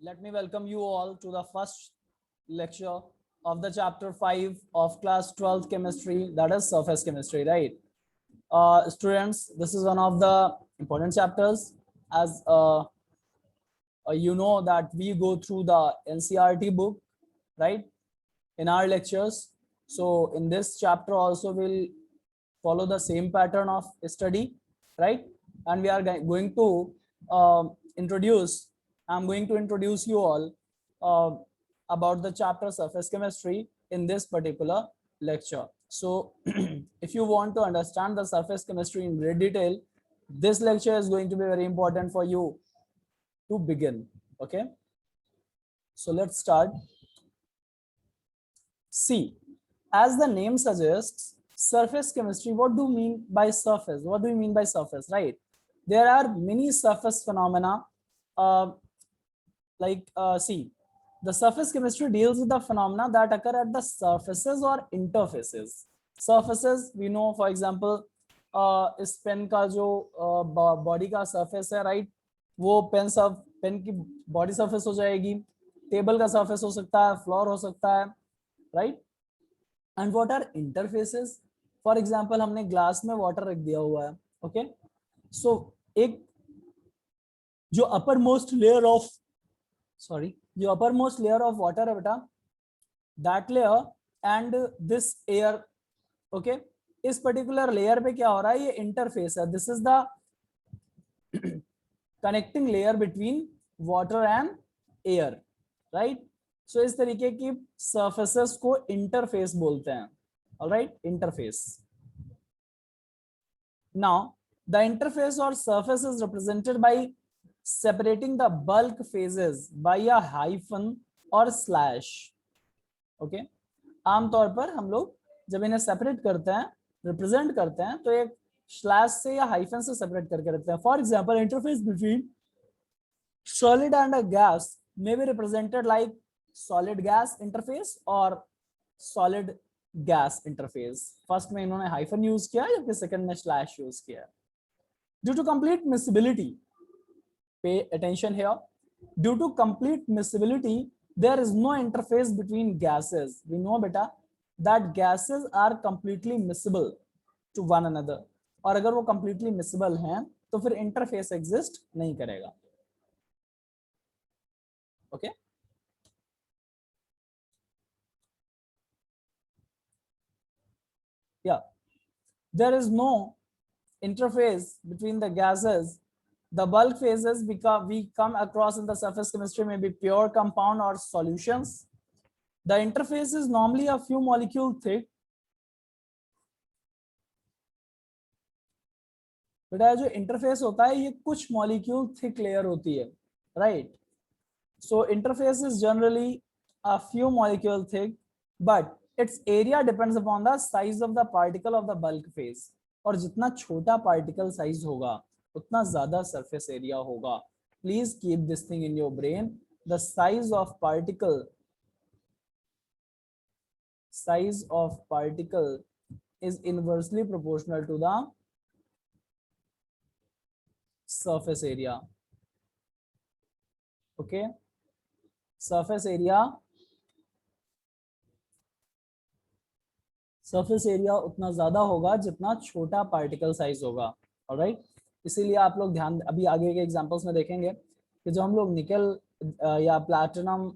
Let me welcome you all to the first lecture of the chapter 5 of class 12th chemistry, that is surface chemistry, right? Students, this is one of the important chapters as you know that we go through the NCERT book, right, in our lectures. So in this chapter also we'll follow the same pattern of study, right? And we are going to I'm going to introduce you all about the chapter surface chemistry in this particular lecture. So if you want to understand the surface chemistry in great detail, this lecture is going to be very important for you to begin. Okay, so let's start. See, as the name suggests, surface chemistry, what do you mean by surface? What do you mean by surface, right? There are many surface phenomena. See, the surface chemistry deals with the phenomena that occur at the surfaces or interfaces. Surfaces, we know, for example, इस pen का जो body का surface है, right, वो pen की body surface हो जाएगी, table का सरफेस हो सकता है, फ्लोर हो सकता है, right. And what are interfaces? For example हमने ग्लास में वाटर रख दिया हुआ है, ओके, सो एक जो uppermost layer of water है बेटा, that layer and this air, okay, इस पर्टिकुलर लेयर पे क्या हो रहा है, ये इंटरफेस है, this is the connecting layer between water and air, right. So इस तरीके की सरफेसेस को इंटरफेस बोलते हैं, alright, interface. Now the interface और surface is represented by separating the bulk phases by a hyphen or slash. Okay, आमतौर पर हम लोग जब इन्हें सेपरेट करते हैं, रिप्रेजेंट करते हैं, तो एक स्लैश से या हाइफन से सेपरेट करके रखते हैं. For example, interface between solid and a gas may be represented like solid gas interface और solid gas interface. फर्स्ट में इन्होंने हाइफन यूज किया, जबकि सेकंड में स्लैश यूज किया. Due to complete miscibility, pay attention here, due to complete miscibility there is no interface between gases. We know beta that gases are completely miscible to one another, और अगर वो completely miscible हैं तो फिर interface exist नहीं करेगा. okay, yeah, there is no interface between the gases. The bulk phases we come across in the surface chemistry may be pure compound or solutions. The interface is normally a few molecule thick. बेटा जो interface होता है ये कुछ molecule thick layer होती है, right. So interface is generally a few molecule thick, but its area depends upon the size of the particle of the bulk phase. और जितना छोटा पार्टिकल साइज होगा उतना ज्यादा सरफेस एरिया होगा. Please keep this thing in your brain. The size of particle is inversely proportional to the surface area. okay, surface area उतना ज्यादा होगा जितना छोटा पार्टिकल साइज होगा, ऑलराइट. इसीलिए आप लोग ध्यान, अभी आगे के एग्जांपल्स में देखेंगे कि जो हम लोग निकल या प्लैटिनम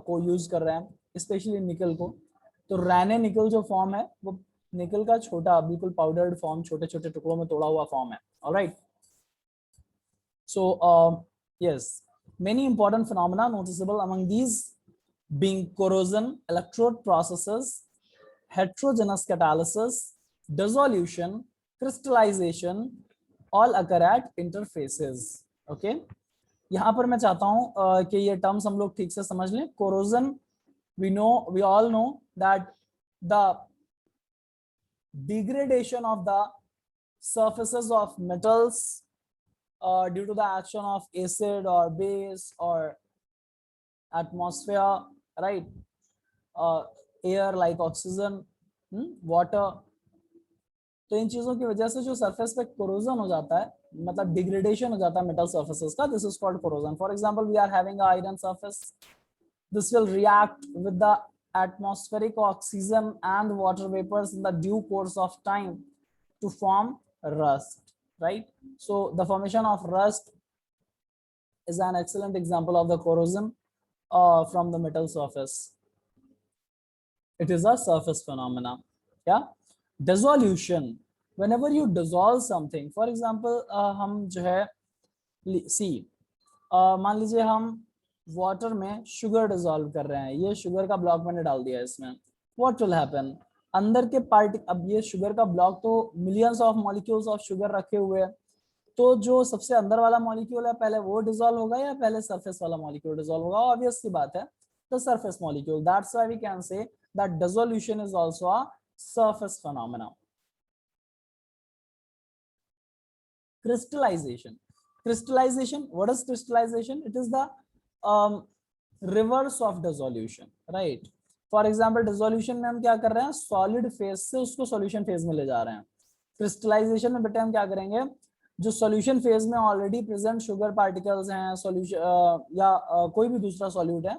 को यूज कर रहे हैं, स्पेशली निकल को, तो रैने निकल जो फॉर्म है वो निकल का छोटा, बिल्कुल पाउडर्ड फॉर्म, छोटे छोटे टुकड़ों में तोड़ा हुआ फॉर्म है, alright. So yes, many important phenomena noticeable among these being corrosion, electrode processes, heterogeneous catalysis, dissolution, crystallization, all occur at interfaces. okay, यहाँ पर मैं चाहता हूँ कि ये टर्म्स हम लोग ठीक से समझ लें. corrosion, we all know that the degradation of the surfaces of metals due to the action of acid or base or atmosphere, right, air like oxygen, water. तो इन चीजों की वजह से जो सरफेस पे कोरोजन हो जाता है मतलब डिग्रेडेशन हो जाता है मेटल सर्फेसेस का, this is called corrosion. For example we are having a iron surface, this will react with the atmospheric oxygen and water vapors in the due course of time to form rust, right? So the formation of rust is an excellent example of the corrosion from the metal surface. It is a surface phenomena. Yeah, dissolution, whenever you dissolve something, for example हम जो है सी मान लीजिए हम water में sugar dissolve कर रहे हैं, ये शुगर का ब्लॉक मैंने डाल दिया है इसमें, व्हाट विल हैपन, अंदर के पार्ट, अब ये शुगर का ब्लॉक तो millions of molecules of sugar रखे हुए हैं, तो जो सबसे अंदर वाला मॉलिक्यूल है पहले वो डिसॉल्व होगा या पहले सरफेस वाला मॉलिक्यूल डिसॉल्व होगा? ऑब्वियस सी बात है, the surface molecule. That's why we can say that dissolution is also a surface phenomena. Crystallization, what is crystallization? It is the reverse of dissolution, right? For example dissolution में हम क्या कर रहे हैं, सॉलिड फेज से उसको solution phase में ले जा रहे हैं. क्रिस्टलाइजेशन में बेटे हम क्या करेंगे, जो सॉल्यूशन फेज में ऑलरेडी प्रेजेंट शुगर पार्टिकल्स हैं सॉल्यूशन या कोई भी दूसरा सॉल्यूट है,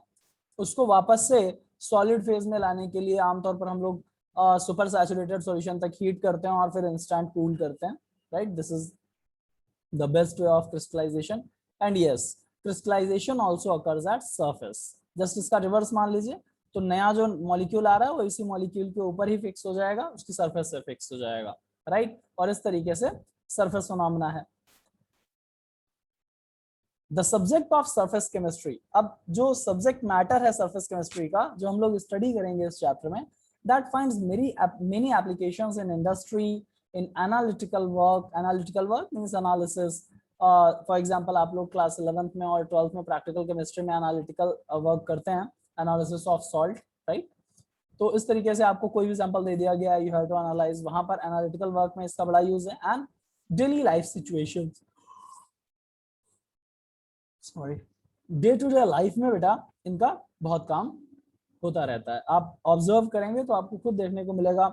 उसको वापस से सॉलिड फेज में लाने के लिए आमतौर पर हम लोग सुपर सैचुरेटेड सॉल्यूशन तक हीट करते हैं और फिर इंस्टेंट कूल करते हैं, right? This is the best way of crystallization. And yes, crystallization also occurs at surface. just इसका रिवर्स मान लीजिए, तो नया जो मॉलिक्यूल आ रहा है वो इसी मॉलिक्यूल के ऊपर ही फिक्स हो जाएगा, उसकी सरफेस से फिक्स हो जाएगा, राइट? और इस तरीके से सरफेस फिनोमेना है. The subject of surface chemistry, अब जो सब्जेक्ट मैटर है सरफेस केमिस्ट्री का जो हम लोग स्टडी करेंगे इस चैप्टर में, that finds many applications in industry, in analytical work means analysis. For example आप लोग क्लास 11th में और 12th में प्रैक्टिकल केमिस्ट्री में एनालिटिकल वर्क करते हैं, एनालिसिस ऑफ सॉल्ट, राइट? तो इस तरीके से आपको कोई भी सैंपल दे दिया गया, यू हैव टू एनालाइज, वहां पर एनालिटिकल वर्क में इसका बड़ा यूज है. And daily life situations, sorry, day to day life में बेटा इनका बहुत काम होता रहता है. आप ऑब्जर्व करेंगे तो आपको खुद देखने को मिलेगा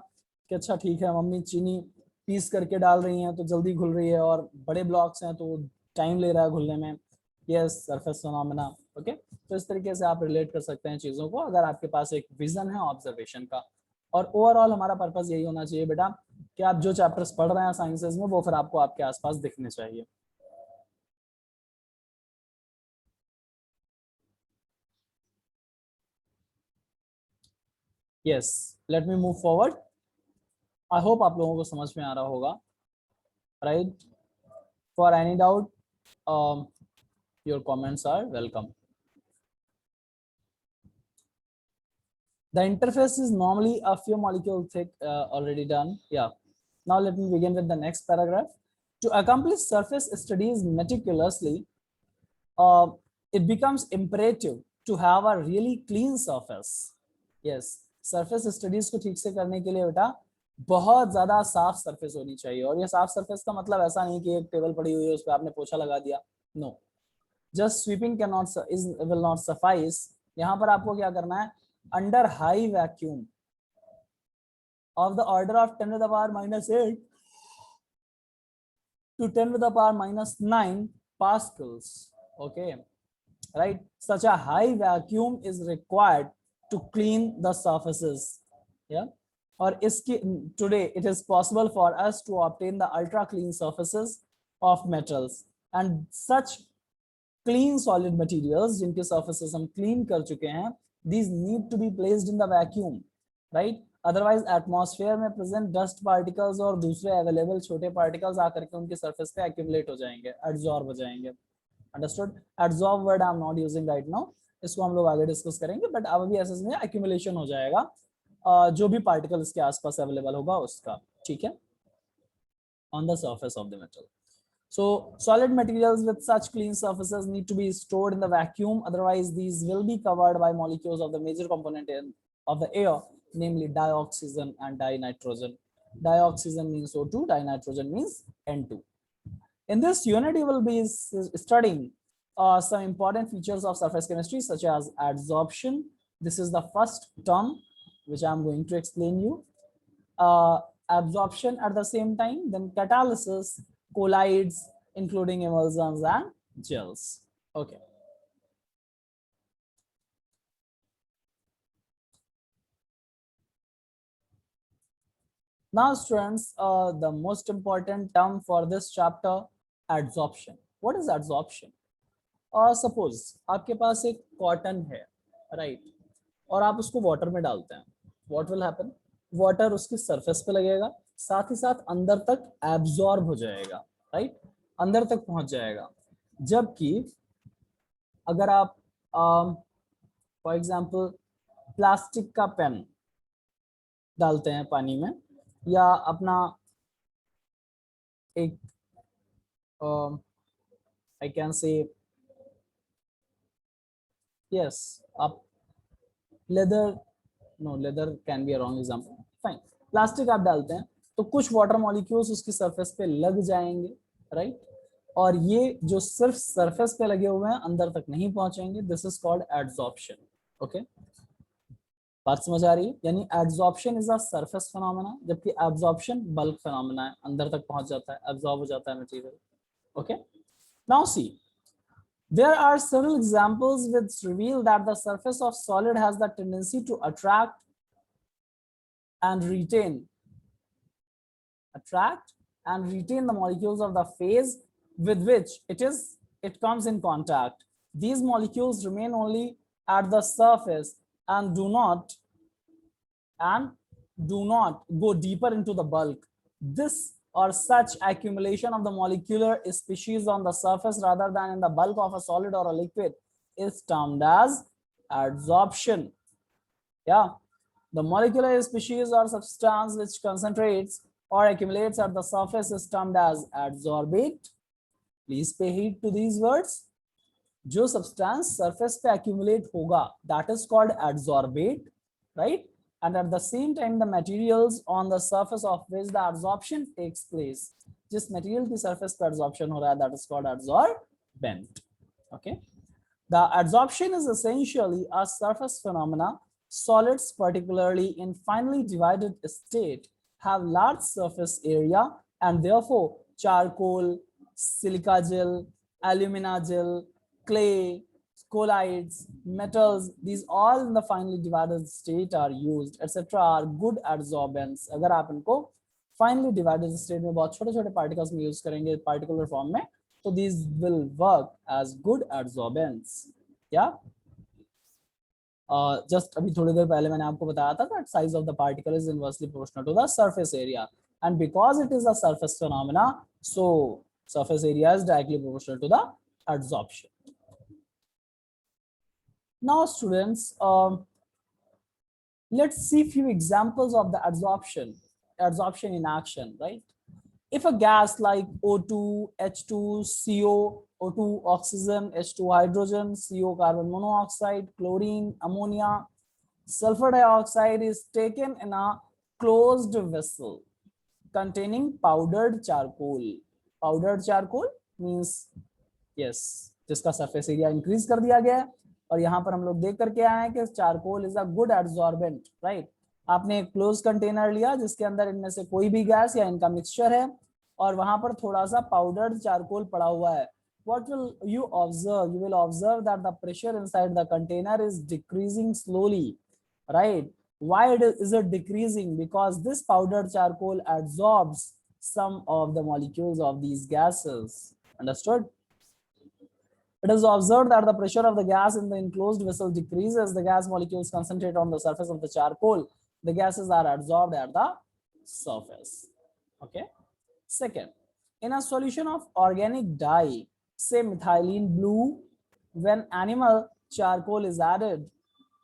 कि अच्छा ठीक है, मम्मी चीनी पीस करके डाल रही हैं तो जल्दी घुल रही है, और बड़े ब्लॉक्स हैं तो टाइम ले रहा है घुलने में. Yes, surface phenomena. ओके, तो इस तरीके से आप रिलेट कर सकते हैं चीज़ों को अगर आपके पास एक विजन है ऑब्जर्वेशन का. और ओवरऑल हमारा पर्पस यही होना चाहिए बेटा कि आप जो चैप्टर्स पढ़ रहे हैं साइंसेज में वो फिर आपको आपके आसपास दिखने चाहिए. Yes, let me move forward. I hope आप लोगों को समझ में आ रहा होगा, right? For any doubt your comments are welcome. The interface is normally a few molecules thick, already done. Yeah. Now let me begin with the next paragraph. To accomplish surface studies meticulously, it becomes imperative to have a really clean surface. Yes, surface studies को ठीक से करने के लिए बेटा बहुत ज्यादा साफ सरफेस होनी चाहिए. और ये साफ सरफेस का मतलब ऐसा नहीं कि एक टेबल पड़ी हुई है उस पर आपने पोछा लगा दिया. No, just sweeping cannot will not suffice. यहाँ पर आपको क्या करना है, under high vacuum of the order of 10 to the power -8 to 10 to the power -9 pascals. Okay, right? Such a high vacuum is required to clean the surfaces. Yeah, और इसकी today it is possible for us to obtain the ultra clean surfaces of metals, and such clean solid materials जिनके surfaces हम clean कर चुके हैं, these need to be placed in the vacuum, right? Otherwise atmosphere में present dust particles और दूसरे available छोटे particles आकर के उनके surface पे accumulate हो जाएंगे, absorb हो जाएंगे. Understood? Absorb word I am not using right now, इसको हम लोग आगे discuss करेंगे, but अब अभी ऐसे में accumulation हो जाएगा जो भी particle इसके आसपास available होगा उसका, ठीक है? On the surface of the metal. So solid materials with such clean surfaces need to be stored in the vacuum, otherwise these will be covered by molecules of the major component of the air, namely dioxygen and dinitrogen. Dioxygen means O2, dinitrogen means N2. In this unit you will be studying some important features of surface chemistry such as adsorption. This is the first term which I am going to explain you. Absorption at the same time, then catalysis, colloids, including emulsions and gels. Okay. Now students, the most important term for this chapter, adsorption. What is adsorption? Suppose आपके पास एक cotton है, right, और आप उसको water में डालते हैं, what will happen? Water उसकी सरफेस पे लगेगा, साथ ही साथ अंदर तक एब्जॉर्ब हो जाएगा, राइट, अंदर तक पहुंच जाएगा। जबकि अगर आप फॉर एग्जांपल प्लास्टिक का पेन डालते हैं पानी में, या अपना एक आई कैन से यस, आप leather, no leather can be a wrong example, fine, plastic आप डालते हैं तो कुछ वाटर मॉलिक्यूल्स उसकी सरफेस पे लग जाएंगे, राइट, और ये जो सिर्फ सरफेस पे लगे हुए हैं अंदर तक नहीं पहुंचेंगे, this is called adsorption. Okay, बात समझ आ रही है? यानी adsorption is a surface phenomena, जबकि एब्जॉर्प्शन बल्क फिनोमेना है, अंदर तक पहुंच जाता है, एब्जॉर्ब हो जाता है material. Okay, now see, there are several examples which reveal that the surface of solid has the tendency to attract and retain the molecules of the phase with which it comes in contact. These molecules remain only at the surface and do not go deeper into the bulk. This or such accumulation of the molecular species on the surface rather than in the bulk of a solid or a liquid is termed as adsorption. Yeah, the molecular species or substance which concentrates or accumulates at the surface is termed as adsorbate. Please pay heed to these words. जो substance surface पे accumulate होगा, that is called adsorbate, right? And at the same time the materials on the surface of which the adsorption takes place, जिस material की surface पे adsorption हो रहा है, that is called adsorbent. Okay, the adsorption is essentially a surface phenomena. Solids, particularly in finely divided state, have large surface area, and therefore charcoal, silica gel, alumina gel, clay, colloids, metals, these all in the finely divided state are used, etc. are good adsorbents. अगर आप इनको finely divided state में बहुत छोटे-छोटे particles में use करेंगे particular form में, तो these will work as good adsorbents. Yeah. Just अभी थोड़ी देर पहले मैंने आपको बताया था that size of the particle is inversely proportional to the surface area, and because it is a surface phenomena, so surface area is directly proportional to the adsorption. Now students, let's see few examples of the adsorption in action, right? If a gas like O2, H2, CO, O2 oxygen, H2 hydrogen, CO carbon monoxide, chlorine, ammonia, sulfur dioxide is taken in a closed vessel containing powdered charcoal. Powdered charcoal means yes, जिसका surface area increase कर दिया गया है, और यहाँ पर हम लोग देख करके आए हैं कि charcoal is a good absorbent, right. आपने एक क्लोज कंटेनर लिया जिसके अंदर इनमें से कोई भी गैस या इनका मिक्सचर है, और वहां पर थोड़ा सा पाउडर्ड चारकोल पड़ा हुआ है। What will you observe? You will observe that the pressure inside the container is decreasing slowly, right? Why is it decreasing? Because this powdered charcoal absorbs some of the molecules of these gases. Understood? It is observed that the pressure of the gas in the enclosed vessel decreases. The gas molecules concentrate on the surface of the charcoal. The gases are absorbed at the surface. Okay. Second, in a solution of organic dye, say methylene blue, when animal charcoal is added,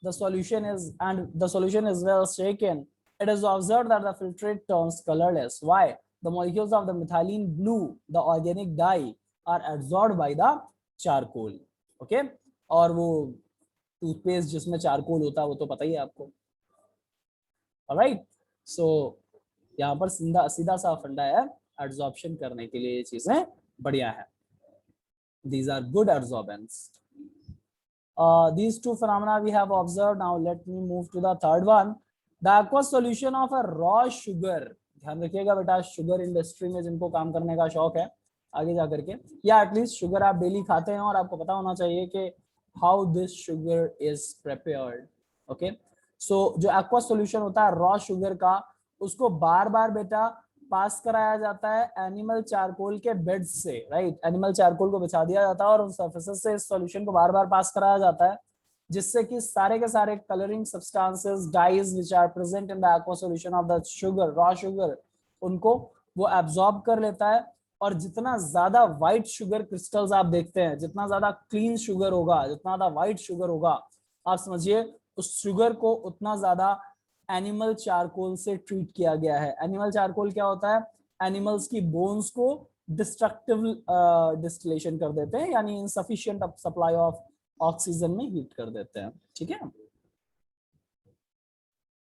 the solution is well shaken, it is observed that the filtrate turns colorless. Why? The molecules of the methylene blue, the organic dye, are absorbed by the charcoal. Okay, और वो toothpaste जिसमें charcoal होता है वो तो पता ही है आपको। ऑलराइट, सो यहाँ पर सीधा सा फंडा है, एब्जॉर्प्शन करने के लिए ये चीजें बढ़िया है। These are good absorbents. These two phenomena we have observed. Now let me move to the third one, the aqueous solution of a raw sugar. ध्यान रखिएगा बेटा, शुगर इंडस्ट्री में जिनको काम करने का शौक है, आगे जा करके, या एटलीस्ट शुगर आप डेली खाते हैं और आपको पता होना चाहिए कि how this sugar is prepared. Okay, so जो एक्वा सॉल्यूशन होता है रॉ शुगर का, उसको बार बार बेटा पास कराया जाता है एनिमल चारकोल के बेड से, राइट। एनिमल चारकोल को बिछा दिया जाता है और उन सरफेसेस से इस सॉल्यूशन को बार बार पास कराया जाता है, जिससे कि सारे के सारे colouring substances, dyes which are present in the aqua solution of the sugar, raw sugar, उनको वो एब्जॉर्ब कर लेता है। और जितना ज्यादा व्हाइट शुगर क्रिस्टल्स आप देखते हैं, जितना ज्यादा क्लीन शुगर होगा, जितना ज्यादा व्हाइट शुगर होगा, आप समझिए उस शुगर को उतना ज्यादा एनिमल चारकोल से ट्रीट किया गया है। एनिमल चारकोल क्या होता है? एनिमल्स की बोन्स को डिस्ट्रक्टिव डिस्टिलेशन कर देते हैं, यानी इनसफिशिएंट सप्लाई ऑफ ऑक्सीजन में हीट कर देते हैं, ठीक है।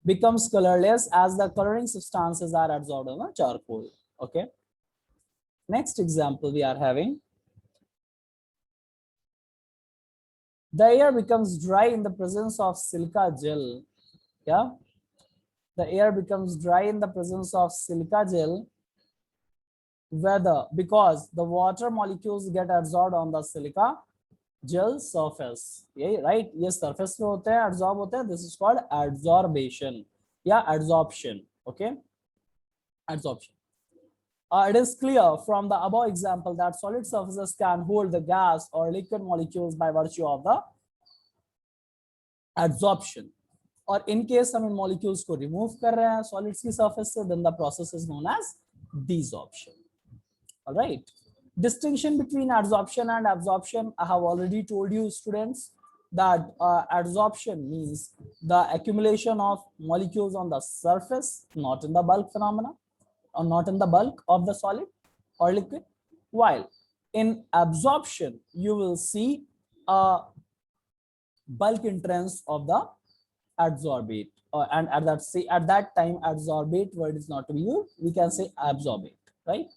becomes colorless as the coloring substances are absorbed in the charcoal. Okay, next example we are having, the air becomes dry in the presence of silica gel. Yeah, the air becomes dry in the presence of silica gel, whether because the water molecules get absorbed on the silica gel surface. यही right, ये surface पे होते हैं, absorb होते हैं, this is called adsorption या adsorption. Okay, adsorption. It is clear from the above example that solid surfaces can hold the gas or liquid molecules by virtue of the adsorption. और in case हम इन molecules को remove कर रहे हैं solids की surface से, then the process is known as desorption. All right. Distinction between adsorption and absorption, I have already told you students that adsorption means the accumulation of molecules on the surface, not in the bulk phenomena, or not in the bulk of the solid or liquid, while in absorption you will see a bulk entrance of the adsorbate, and at that time adsorbate word is not to be used, we can say absorbate, right?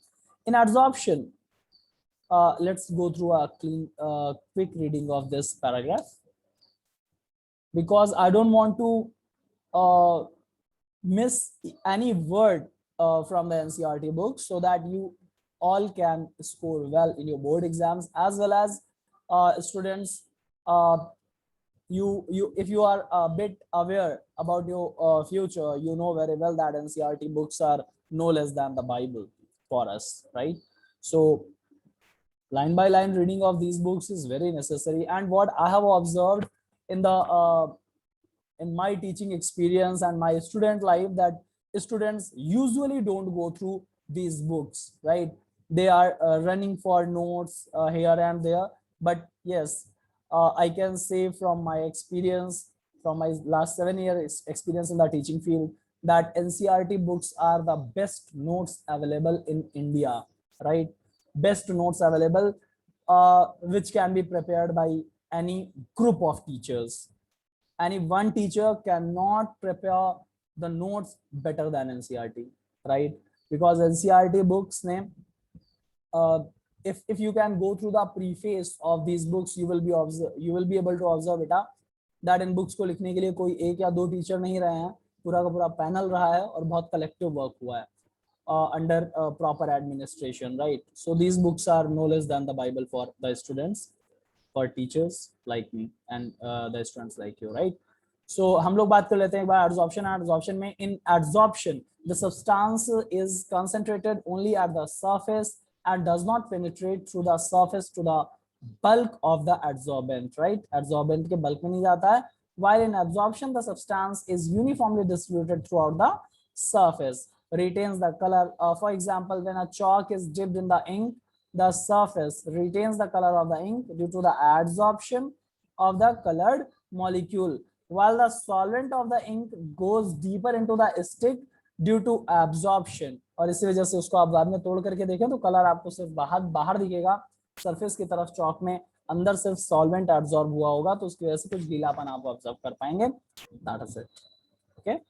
In adsorption, let's go through a quick reading of this paragraph, because I don't want to miss any word from the NCERT book, so that you all can score well in your board exams, as well as students, if you are a bit aware about your future, you know very well that NCERT books are no less than the Bible for us, right? So line by line reading of these books is very necessary. And what I have observed in the in my teaching experience and my student life, that students usually don't go through these books, right? They are running for notes here and there. But yes, I can say from my experience, from my last 7 years experience in the teaching field, that NCERT books are the best notes available in India, right? Best notes available, which can be prepared by any group of teachers. Any one teacher cannot prepare the notes better than NCERT, right? Because NCERT books name, if you can go through the preface of these books, you will be able to observe it that in books को लिखने के लिए कोई एक या दो teacher नहीं रहे हैं, पूरा का पूरा पैनल रहा है और बहुत कलेक्टिव वर्क हुआ है under proper administration, right? So these books are no less than the Bible for the students, for teachers like me and the students like you, right? So हम लोग बात कर लेते हैं एक बार adsorption and adsorption में. In adsorption, the substance is concentrated only at the surface and does not penetrate through the surface to the bulk of the adsorbent, right? Adsorbent के bulk में नहीं जाता है. While in absorption, the substance is uniformly distributed throughout the surface, retains the color. For example, when a chalk is dipped in the ink, the surface retains the color of the ink due to the adsorption of the colored molecule, while the solvent of the ink goes deeper into the stick due to absorption. और इसी वजह से उसको आप बाद में तोड़ करके देखें तो कलर आपको सिर्फ बाहर दिखेगा, सरफेस की तरफ चौक में, अंदर सिर्फ सॉल्वेंट एब्जॉर्ब हुआ होगा, तो उसकी वजह से कुछ गीलापन आप ऑब्जर्व कर पाएंगे. That is it. Okay.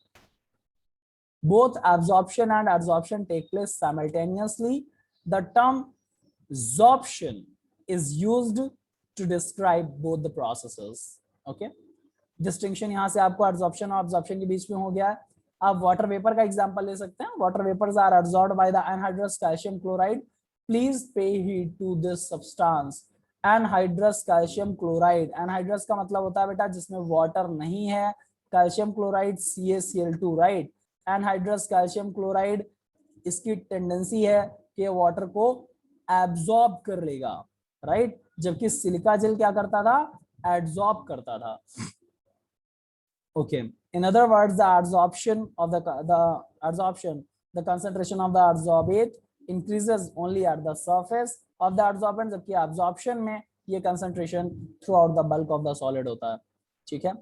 Both absorption and adsorption take place simultaneously. The term sorption is used to describe both the processes. Okay. Distinction यहाँ से आपको adsorption और absorption के बीच में हो गया है. आप वाटर वेपर का एग्जांपल ले सकते हैं. Water vapours are absorbed by the anhydrous calcium chloride please pay heed to this substance anhydrous calcium chloride. Anhydrous का मतलब होता है बेटा जिसमें वाटर नहीं है, calcium chloride CaCl2, right. Anhydrous calcium chloride, इसकी टेंडेंसी है कि वाटर को एब्जॉर्ब कर लेगा, राइट, जबकि सिलिका जेल क्या करता था, एब्जॉर्ब करता था। Okay. In other words, the adsorption of the concentration of the adsorbate increases only at the surface of the adsorbent, जबकि absorption में ये concentration throughout the bulk of the solid होता है, ठीक है।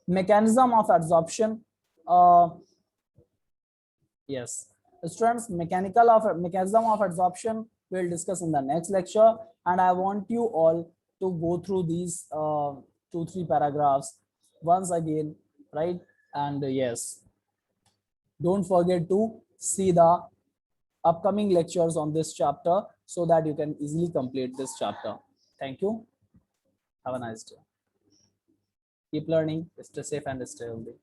Mechanism of adsorption, yes, students, mechanism of adsorption we'll discuss in the next lecture, and I want you all to go through these 2-3 paragraphs once again, right? And yes, don't forget to see the upcoming lectures on this chapter so that you can easily complete this chapter. Thank you. Have a nice day. Keep learning, stay safe and stay healthy.